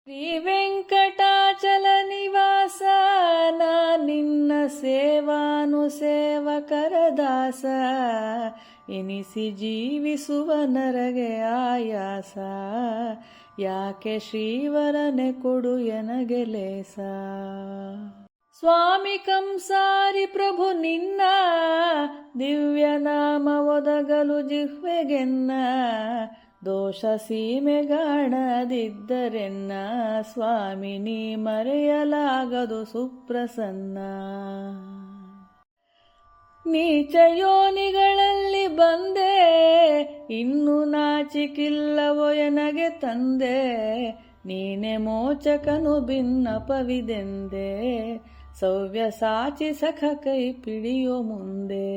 ಶ್ರೀ ವೆಂಕಟಾಚಲ ನಿವಾಸ ನಾ ನಿನ್ನ ಸೇವಾನುಸೇವಕರ ದಾಸ ಎನಿಸಿ ಜೀವಿಸುವ ನರಗೆ ಆಯಾಸ ಯಾಕೆ ಶ್ರೀವರನೆ ಕೊಡು ಎನಗೆ ಲೇಸ. ಸ್ವಾಮಿ ಕಂಸಾರಿ ಪ್ರಭು ನಿನ್ನ ದಿವ್ಯ ನಾಮ ಒದಗಲು ಜಿಹ್ವೆಗೆನ್ನ ದೋಷ ಸೀಮೆಗಾಣದಿದ್ದರೆನ್ನ ಸ್ವಾಮಿ ನೀ ಮರೆಯಲಾಗದು ಸುಪ್ರಸನ್ನ. ನೀಚ ಯೋನಿಗಳಲ್ಲಿ ಬಂದೆ ಇನ್ನು ನಾಚಿಕಿಲ್ಲವೋ ಎನಗೆ ತಂದೆ ನೀನೆ ಮೋಚಕನು ಭಿನ್ನಪವಿದೆಂದೆ ಸೌವ್ಯ ಸಾಚಿ ಸಖ ಕೈ ಪಿಡಿಯೋ ಮುಂದೆ.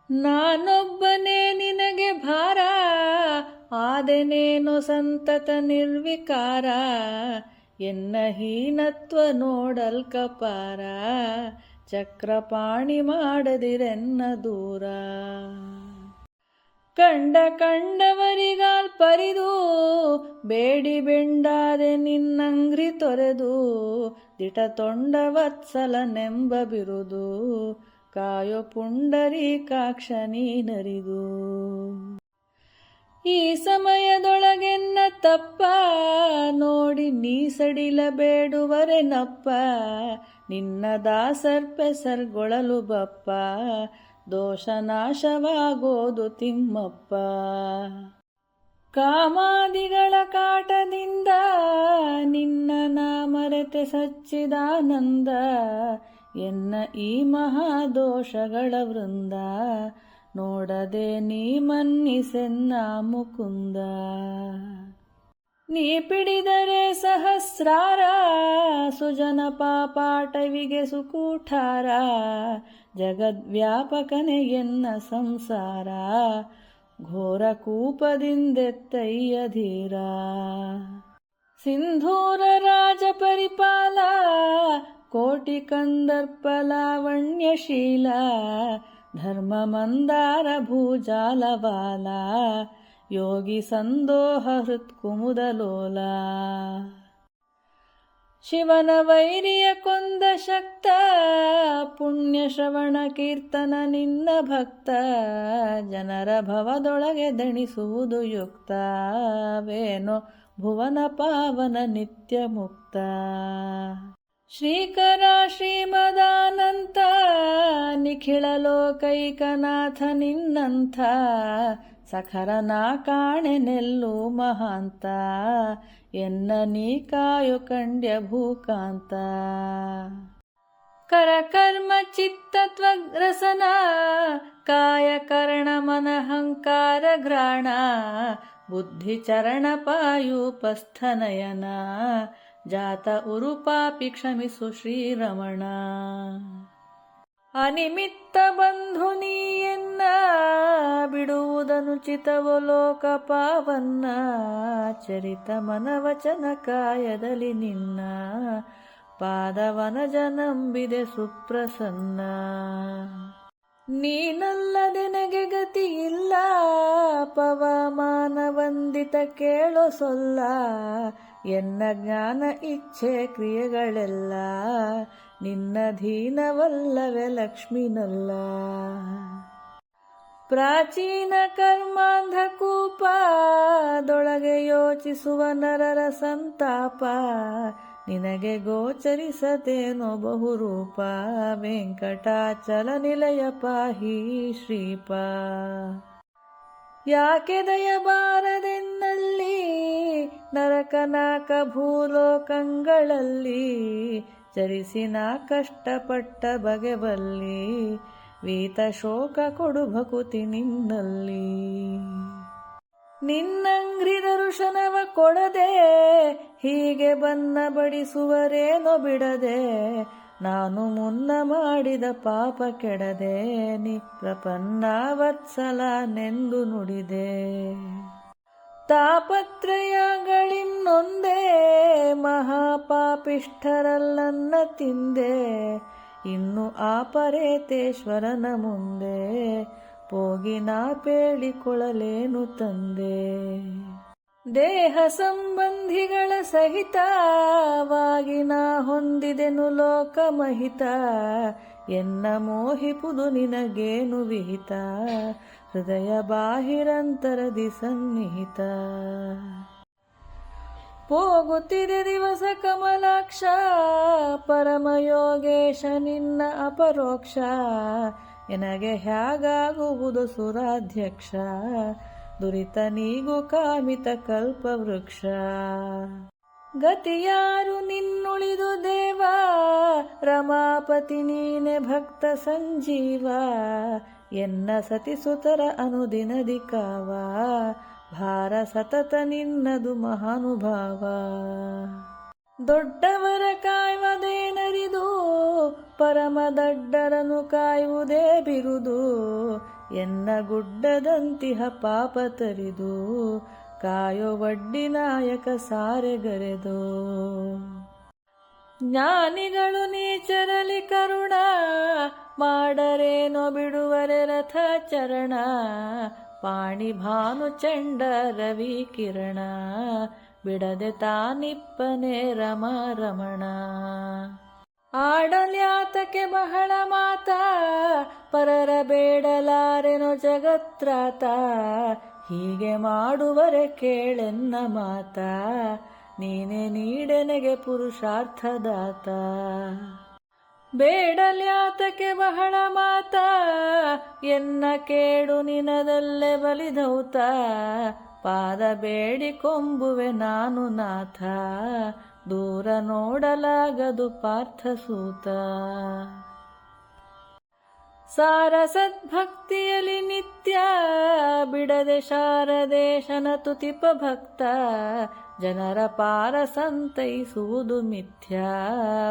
ನಾನೊಬ್ಬನೇ ನಿನಗೆ ಭಾರ ಆದೆನೇನೋ ಸಂತತ ನಿರ್ವಿಕಾರ ಎನ್ನ ಹೀನತ್ವ ನೋಡಲ್ಕಪಾರ ಚಕ್ರಪಾಣಿ ಮಾಡದಿರೆನ್ನ ದೂರ. ಕಂಡವರಿಗಾಲ್ ಪರಿದು ಬೇಡಿ ಬೆಂಡಾದೆ ನಿನ್ನಂಗ್ರಿ ತೊರೆದು ದಿಟ ತೊಂಡ ವತ್ಸಲನೆಂಬ ಬಿರುದು ಕಾಯೋ ಪುಂಡರೀಕಾಕ್ಷ ನೀನರಿದು. ಈ ಸಮಯದೊಳಗೆನ್ನ ತಪ್ಪ ನೋಡಿ ನೀ ಸಡಿಲ ಬೇಡುವರೆನಪ್ಪ ನಿನ್ನ ದಾಸರ್ಪೆಸರ್ಗೊಳಲು ಬಪ್ಪ ದೋಷ ನಾಶವಾಗೋದು ತಿಮ್ಮಪ್ಪ. ಕಾಮಾದಿಗಳ ಕಾಟದಿಂದ ನಿನ್ನ ನಾಮರೆತೆ ಸಚ್ಚಿದಾನಂದ ಎನ್ನ ಈ ಮಹಾದೋಷಗಳ ವೃಂದ ನೋಡದೆ ನೀ ಮನ್ನಿಸೆನ್ನ ಮುಕುಂದ. ನೀ ಪಿಡಿದರೆ ಸಹಸ್ರಾರ ಸುಜನ ಪಾಪಾಟವಿಗೆ ಸುಕೂಠಾರ ಜಗದ್ವ್ಯಾಪಕನೆ ಎನ್ನ ಸಂಸಾರ ಘೋರ ಕೂಪದಿಂದೆತ್ತಯ್ಯ ಧೀರ. ಸಿಂಧೂರ ರಾಜ ಪರಿಪಾಲ ಕೋಟಿ ಕಂದರ್ಪ ಲಾವಣ್ಯಶೀಲ ಧರ್ಮ ಮಂದಾರ ಭೂಜಾಲವಾಲ ಯೋಗಿ ಸಂದೋಹ ಹೃತ್ಕುಮುದಲೋಲ. ಶಿವನ ವೈರಿಯ ಕೊಂದ ಶಕ್ತ ಪುಣ್ಯ ಶ್ರವಣ ಕೀರ್ತನ ನಿನ್ನ ಭಕ್ತ ಜನರ ಭವದೊಳಗೆ ದಣಿಸುವುದು ಯುಕ್ತ ವೇನೋ ಭುವನ ಪಾವನ ನಿತ್ಯ ಮುಕ್ತ. ಶ್ರೀಕರ ಶ್ರೀಮದಾನಂತ ನಿಖಿಳ ಲೋಕೈಕನಾಥ ನಿನ್ನಂಥ ಸಖರನ ಕಾಣೆನೆಲ್ಲು ಮಹಾಂತ ಎನ್ನ ನೀ ಕಾಯು ಕಂಡ್ಯ ಭೂಕಾಂತ. ಕರ್ಮ ಚಿತ್ತತ್ವರಸನ ಕಾಯ ಕರ್ಣ ಮನಹಂಕಾರ ಗ್ರಾಣ ಬುದ್ಧಿ ಚರಣ ಪಾಯೂಪಸ್ಥನಯನ ಜಾತ ಉರುಪಾಪಿ ಕ್ಷಮಿಸು ಶ್ರೀರಮಣ. ಅನಿಮಿತ್ತ ಬಂಧು ನೀಯನ್ನ ಬಿಡುವುದನುಚಿತವೋ ಲೋಕ ಪಾವನ್ನ ಚರಿತ ಮನವಚನ ಕಾಯದಲ್ಲಿ ನಿನ್ನ ಪಾದವನಜ ನಂಬಿದೆ ಸುಪ್ರಸನ್ನ. ನೀನಲ್ಲದೆ ನಗೆ ಗತಿ ಇಲ್ಲ ಪವಮಾನ ವಂದಿತ ಕೇಳೋ ಸೊಲ್ಲ ಎನ್ನ ಜ್ಞಾನ ಇಚ್ಛೆ ಕ್ರಿಯೆಗಳೆಲ್ಲ ನಿನ್ನಧೀನವಲ್ಲವೇ ಲಕ್ಷ್ಮಿನಲ್ಲ. ಪ್ರಾಚೀನ ಕರ್ಮಾಂಧಕೂಪದೊಳಗೆ ಯೋಚಿಸುವ ನರರ ಸಂತಾಪ ನಿನಗೆ ಗೋಚರಿಸತೇನೋ ಬಹುರೂಪ ವೆಂಕಟಾಚಲ ನಿಲಯ ಪಾಹಿ ಶ್ರೀಪ. ಯಾಕೆ ದಯಬಾರದೆನ್ನಲ್ಲಿ ನರಕನಾಕ ಭೂಲೋಕಗಳಲ್ಲಿ ಚರಿಸಿ ನಾ ಕಷ್ಟಪಟ್ಟ ಬಗೆಬಲ್ಲಿ ವೀತ ಶೋಕ ಕೊಡು ಭಕುತಿ ನಿನ್ನಲ್ಲಿ. ನಿನ್ನಂಗ್ರಿ ದರ್ಶನವ ಕೊಡದೆ ಹೀಗೆ ಬನ್ನ ಬಡಿಸುವರೇನೋ ಬಿಡದೆ ನಾನು ಮುನ್ನ ಮಾಡಿದ ಪಾಪ ಕೆಡದೆ ನಿ ಪ್ರಪನ್ನವತ್ಸಲ ನೆಂದು ನುಡಿದೆ. ತಾಪತ್ರಯಗಳಿನ್ನೊಂದೇ ಮಹಾಪಾಪಿಷ್ಠರಲ್ಲನ್ನ ತಿಂದೆ ಇನ್ನು ಆಪರೇತೇಶ್ವರನ ಮುಂದೆ ಹೋಗಿ ನಾ ಪೇಳಿಕೊಳ್ಳಲೇನು ತಂದೆ. ದೇಹ ಸಂಬಂಧಿಗಳ ಸಹಿತವಾಗಿ ನಾ ಹೊಂದಿದೆನು ಲೋಕಮಹಿತ. ಎನ್ನ ಮೋಹಿಪುದು ನಿನಗೇನು ವಿಹಿತ, ಹೃದಯ ಬಾಹಿರಂತರದಿ ಸನ್ನಿಹಿತ. ಹೋಗುತ್ತಿದೆ ದಿವಸ ಕಮಲಾಕ್ಷ, ಪರಮಯೋಗೇಶ ನಿನ್ನ ಅಪರೋಕ್ಷ. ಎನಗೆ ಹ್ಯಾಗಾಗುವುದು ಸುರಾಧ್ಯಕ್ಷ, ದುರಿತ ನೀಗು ಕಾಮಿತ ಕಲ್ಪವೃಕ್ಷ. ಗತಿಯಾರು ನಿನ್ನುಳಿದು ದೇವ, ರಮಾಪತಿ ನೀನೆ ಭಕ್ತ ಸಂಜೀವ. ಎನ್ನ ಸತಿಸುತರ ಅನುದಿನದಿ ಕಾವ, ಭಾರ ಸತತ ನಿನ್ನದು ಮಹಾನುಭಾವ. ದೊಡ್ಡವರ ಕಾಯುವುದೇನರಿದು, ಪರಮ ದಡ್ಡರನು ಕಾಯುವುದೇ ಬಿರುದು. ಎನ್ನ ಗುಡ್ಡದಂತಿಹ ಪಾಪ ತರಿದು, ಕಾಯೋ ವಡ್ಡಿ ನಾಯಕ ಸಾರೆಗರೆದು. ಜ್ಞಾನಿಗಳು ನೀಚರಲಿ ಕರುಣ, ಮಾಡರೇನೋ ಬಿಡುವರೆ ರಥ ಚರಣ. ಪಾಣಿ ಭಾನು ಚಂಡ ರವಿ ಕಿರಣ, ಬಿಡದೆ ತಾನಿಪ್ಪನೆ ರಮಣ. ಆಡಲ್ಯಾತಕ್ಕೆ ಬಹಳ ಮಾತ, ಪರರ ಬೇಡಲಾರೆನೋ ಜಗತ್ರಾತ. ಹೀಗೆ ಮಾಡುವರೆ ಕೇಳೆನ್ನ ಮಾತ, ನೀನೆ ನೀಡೆನಗೆ ಪುರುಷಾರ್ಥದಾತ. ಬೇಡಲ್ಯಾತಕ್ಕೆ ಬಹಳ ಮಾತ, ಎನ್ನ ಕೇಡು ನಿನದಲ್ಲೇ ಬಲಿದೌತ. ಪಾದ ಬೇಡಿ ಕೊಂಬುವೆ ನಾನು ನಾಥ, ದೂರ ನೋಡಲಾಗದು ಪಾರ್ಥಸೂತ. ಸಾರ ಸದ್ಭಕ್ತಿಯಲಿ ನಿತ್ಯ, ಬಿಡದೆ ಶಾರದೇಶನ ತುತಿಪ ಭಕ್ತ. ಜನರ ಪಾರ ಸಂತೈಸುವುದು ಮಿಥ್ಯ,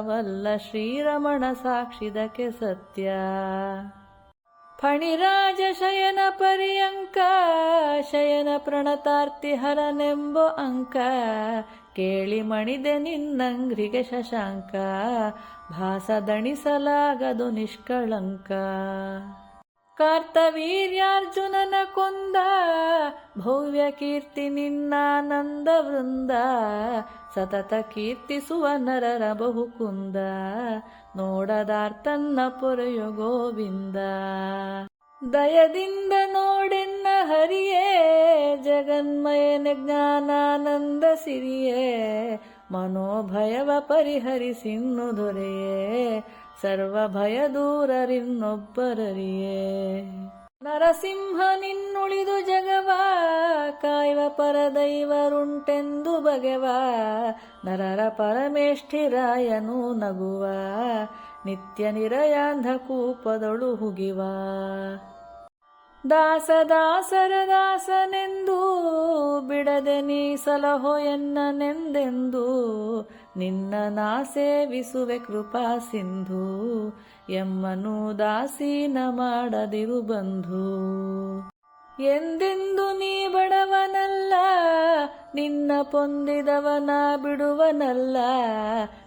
ವಲ್ಲ ಶ್ರೀರಮಣ ಸಾಕ್ಷಿದಕ್ಕೆ ಸತ್ಯ. ಫಣಿರಾಜ ಶಯನ ಪರ್ಯಂಕ, ಶಯನ ಪ್ರಣತಾರ್ತಿ ಹರನೆಂಬೋ ಅಂಕ. ಕೇಳಿ ಮಣಿದೆ ನಿನ್ನಂಗ್ರಿಗೆ ಶಶಾಂಕ, ಭಾಸ ದಣಿಸಲಾಗದು ನಿಷ್ಕಳಂಕ. ಕಾರ್ತವೀರ್ಯಾರ್ಜುನನ ಕೊಂದ, ಭವ್ಯ ಕೀರ್ತಿ ನಿನ್ನಾನಂದ ವೃಂದ. ಸತತ ಕೀರ್ತಿಸುವ ನರರ ಬಹುಕುಂದ, ನೋಡದಾರ್ತನ್ನ ಪೊರೆಯೋ ಗೋವಿಂದ. ದಯದಿಂದ ನೋಡೆನ್ನ ಹರಿಯೇ, ಜಗನ್ಮಯನ ಜ್ಞಾನಾನಂದ ಸಿರಿಯೇ. ಮನೋಭಯವ ಪರಿಹರಿಸಿನ್ನು ದೊರೆಯೇ, ಸರ್ವ ಭಯ ದೂರರಿನ್ನೊಬ್ಬರರಿಯೇ. ನರಸಿಂಹ ನಿನ್ನುಳಿದು ಜಗವ, ಕಾಯುವ ಪರದೈವರುಂಟೆಂದು ಬಗೆವ. ನರರ ಪರಮೇಷ್ಠಿರಾಯನು ನಗುವ, ನಿತ್ಯ ನಿರಯಾಂಧ ಕೂಪದೊಳು ಹುಗಿವ. ದಾಸರ ದಾಸನೆಂದು, ಬಿಡದೆ ನೀ ಸಲಹೋ ಎನ್ನನೆಂದೆಂದು. ನಿನ್ನ ನಾ ಸೇವಿಸುವೆ ಕೃಪಾ ಸಿಂಧು, ಎಮ್ಮನು ದಾಸೀನ ಮಾಡದಿರು ಬಂಧು. ಎಂದೆಂದು ನೀ ಬಡವನಲ್ಲ, ನಿನ್ನ ಪೊಂದಿದವನ ಬಿಡುವನಲ್ಲ.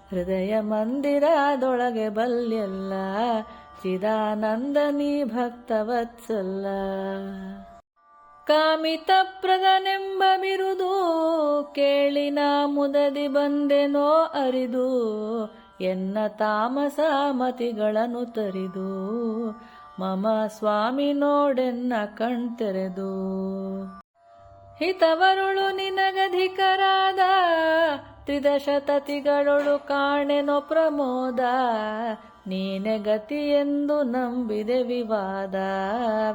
ಹೃದಯ ಮಂದಿರದೊಳಗೆ ಬಲ್ಯಲ್ಲ, ಚಿದಾನಂದ ನೀ ಭಕ್ತವತ್ಸಲ್ಲ. ಕಾಮಿತಪ್ರದನೆಂಬ ಬಿರುದು, ಕೇಳಿನ ಮುದದಿ ಬಂದೆನೋ ಅರಿದು. ಎನ್ನ ತಾಮಸ ಮತಿಗಳನ್ನು ತರಿದು, ಮಮ ಸ್ವಾಮಿ ನೋಡೆನ್ನ ಕಣ್ತೆರೆದು. ಹಿತವರುಳು ನಿನಗಧಿಕರಾದ, ತ್ರಿದಶತತಿಗಳೊಳು ಕಾಣೆನೋ ಪ್ರಮೋದ. ನೀನೆ ಗತಿ ಎಂದು ನಂಬಿದೆ ವಿವಾದ,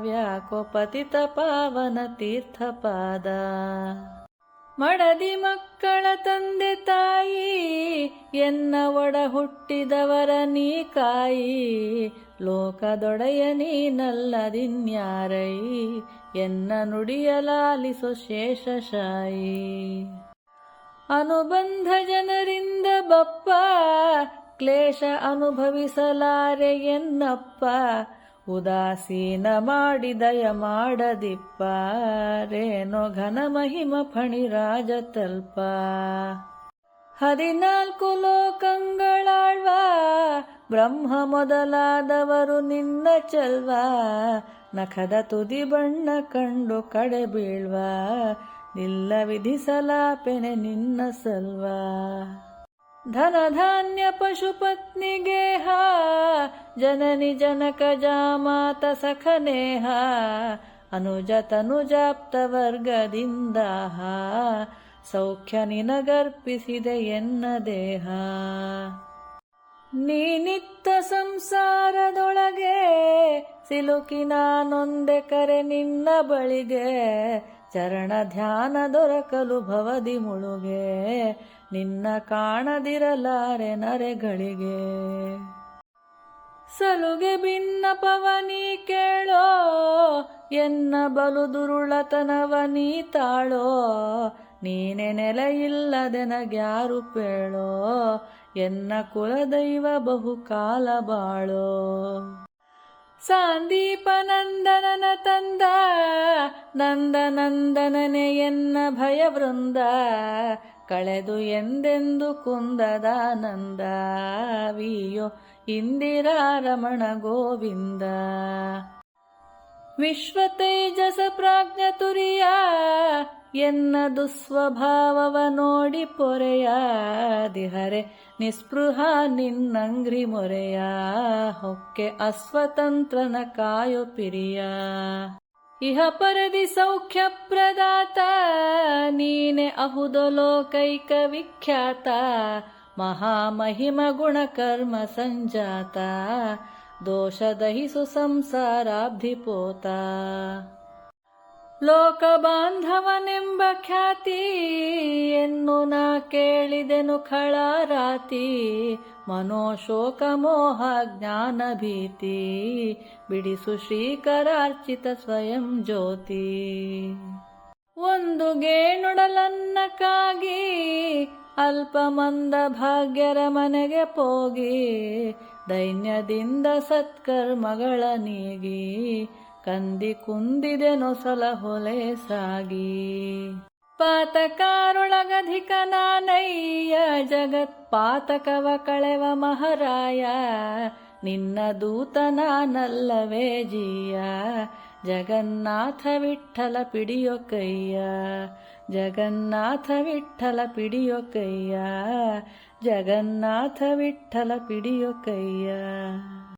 ವ್ಯಾಕೋ ಪತಿತ ಪಾವನ ತೀರ್ಥಪಾದ. ಮಡದಿ ಮಕ್ಕಳ ತಂದೆ ತಾಯಿ, ಎನ್ನ ಒಡ ಹುಟ್ಟಿದವರ ನೀ ಕಾಯಿ. ಲೋಕದೊಡೆಯ ನೀನಲ್ಲದಿನ್ಯಾರೈ, ಎನ್ನ ನುಡಿಯಲಾಲಿಸೋ ಶೇಷಶಾಯಿ. ಅನುಬಂಧ ಜನರಿಂದ ಬಪ್ಪ, ಕ್ಲೇಶ ಅನುಭವಿಸಲಾರೆ ಎನ್ನಪ್ಪ. ಉದಾಸೀನ ಮಾಡಿ ದಯ ಮಾಡದಿಪ್ಪ, ರೇನೋ ಘನ ಮಹಿಮ ಫಣಿರಾಜ ತಲ್ಪ. 14 ಲೋಕಂಗಳಾಳ್ವ, ಬ್ರಹ್ಮ ಮೊದಲಾದವರು ನಿನ್ನ ಚೆಲ್ವ. ನಖದ ತುದಿ ಬಣ್ಣ ಕಂಡು ಕಡೆ ಬೀಳ್ವ, ನಿಲ್ಲ ವಿಧಿಸಲಾಪೆನೆ ನಿನ್ನ ಸಲ್ವ. ಧನ ಧಾನ್ಯ ಪಶುಪತ್ನಿಗೇಹ ಜನನಿ ಜನಕ ಜಾಮಾತ ಸಖನೇಹ ಅನುಜ ತನುಜಾಪ್ತ ವರ್ಗದಿಂದ ಸೌಖ್ಯ ನಿನಗರ್ಪಿಸಿದೆ ಎನ್ನ ದೇಹ. ನೀನಿತ್ತ ಸಂಸಾರದೊಳಗೆ ಸಿಲುಕಿ ನಾನೊಂದೆ ಕರೆ ನಿನ್ನ ಬಳಿಗೆ ಚರಣ ಧ್ಯಾನ ದೊರಕಲು ಭವದಿ ಮುಳುಗೆ ನಿನ್ನ ಕಾಣದಿರಲಾರೆ ನರೆಗಳಿಗೆ. ಸಲುಗೆ ಭಿನ್ನಪವನಿ ಕೇಳೋ ಎನ್ನ ಬಲು ದುರುಳತನವ ನೀ ತಾಳೋ ನೀನೆ ನೆಲೆಯಿಲ್ಲದೆನಗ್ಯಾರು ಪೇಳೋ ಎನ್ನ ಕುಲದೈವ ಬಹುಕಾಲ ಬಾಳೋ. ಸಾಂದೀಪ ನಂದನನ ತಂದ ನಂದನಂದನನೆ ಎನ್ನ ಭಯ ವೃಂದ ಕಳೆದು ಎಂದೆಂದು ಕುಂದದಾನಂದ ವಿಯೋ ಇಂದಿರಾ ರಮಣ ಗೋವಿಂದ. ವಿಶ್ವ ತೇಜಸ ಪ್ರಾಜ್ಞ ತುರಿಯ ಎನ್ನ ದುಸ್ವಭಾವವ ನೋಡಿ ಪೊರೆಯ ದಿಹರೆ ನಿಸ್ಪೃಹ ನಿನ್ನಂಗ್ರಿ ಮೊರೆಯ ಹೊಕ್ಕೆ ಅಸ್ವತಂತ್ರನ ಕಾಯೋ ಪಿರಿಯ. ಇಹ ಪರದಿ ಸೌಖ್ಯ ಪ್ರದಾತ ನೀನೆ ಅಹುದೋ ಲೋಕೈಕ ವಿಖ್ಯಾತ ಮಹಾಮಹಿಮ ಗುಣಕರ್ಮ ಸಂಜಾತ ದೋಷ ದಹಿಸು ಸಂಸಾರಾಬ್ಧಿಪೋತ. ಲೋಕ ಬಾಂಧವನೆಂಬ ಖ್ಯಾತಿ ಎನ್ನು ನಾ ಕೇಳಿದೆನು ಖಳಾರಾತಿ ಮನೋಶೋಕ ಮೋಹ ಜ್ಞಾನ ಭೀತಿ ಬಿಡಿಸು ಶ್ರೀಕರಾರ್ಚಿತ ಸ್ವಯಂ ಜ್ಯೋತಿ. ಒಂದು ಗೇಣುಡಲನ್ನಕ್ಕಾಗಿ ಅಲ್ಪ ಮಂದ ಭಾಗ್ಯರ ಮನೆಗೆ ಪೋಗಿ ದೈನ್ಯದಿಂದ ಸತ್ಕರ್ಮಗಳ ನೀಗಿ ಕಂದಿ ಕುಂದಿದೆ ನೊಸಲ ಹೊಲೆ ಸಾಗಿ. ಪಾತಕಾರೊಳಗಧಿಕ ನಾನಯ್ಯ ಜಗತ್ ಪಾತಕವ ಕಳೆವ ಮಹಾರಾಯ ನಿನ್ನ ದೂತ ನಾನಲ್ಲವೇ ಜೀಯ ಜಗನ್ನಾಥ ವಿಠ್ಠಲ ಪಿಡಿಯೋ ಕೈಯ. ಜಗನ್ನಾಥ ವಿಠ್ಠಲ ಪಿಡಿಯೋ ಕೈಯ ಜಗನ್ನಾಥ ವಿಠ್ಠಲ ಪಿಡಿಯೋ ಕೈಯ.